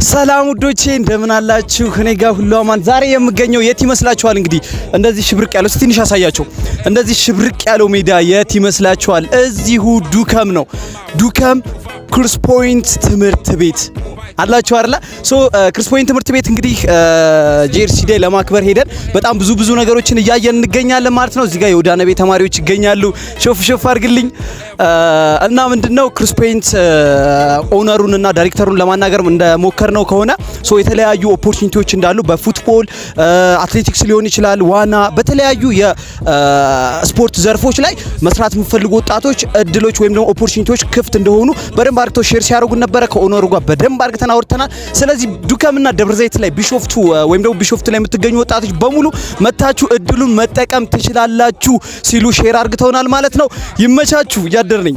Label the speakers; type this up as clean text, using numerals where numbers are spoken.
Speaker 1: ሰላም ውዶቼ እንደምን አላችሁ? እኔ ጋር ሁሉ አማን። ዛሬ የምገኘው የት ይመስላችኋል? እንግዲህ እንደዚህ ሽብርቅ ያለው ትንሽ አሳያችሁ። እንደዚህ ሽብርቅ ያለው ሜዳ የት ይመስላችኋል? እዚሁ ዱከም ነው። ዱከም ክሩስ ፖይንት ትምህርት ቤት አላችሁ አይደል? ክሩስ ፖይንት ትምህርት ቤት እንግዲህ ጄርሲ ዴይ ለማክበር ሄደን በጣም ብዙ ነገሮችን እያየን እንገኛለን ማለት ነው። እዚህ ጋር የወዳነቤ ተማሪዎች ይገኛሉ። ሾፍ አድርግልኝ እና ምንድነው ክሩስ ፖይንት ኦነሩን እና ዳይሬክተሩን ለማናገር እንደሞከርነው ከሆነ የተለያዩ ኦፖርቹኒቲዎች እንዳሉ በፉትቦል አትሌቲክስ ሊሆን ይችላል፣ ዋና፣ በተለያዩ የስፖርት ዘርፎች ላይ መስራት የሚፈልጉ ወጣቶች እድሎች ወይም ደግሞ ኦፖርቹኒቲዎች ክፍት እንደሆኑ በደንብ አርግተው ሼር ሲያደርጉ ነበር። ከኦነሩ ጋር በደንብ አርግተን አውርተናል። ስለዚህ ዱከምና ደብረዘይት ላይ ቢሾፍቱ ወይም ደግሞ ቢሾፍቱ ላይ የምትገኙ ወጣቶች በሙሉ መታችሁ እድሉን መጠቀም ትችላላችሁ ሲሉ ሼር አርግተውናል ማለት ነው። ይመቻችሁ። ያደርነኝ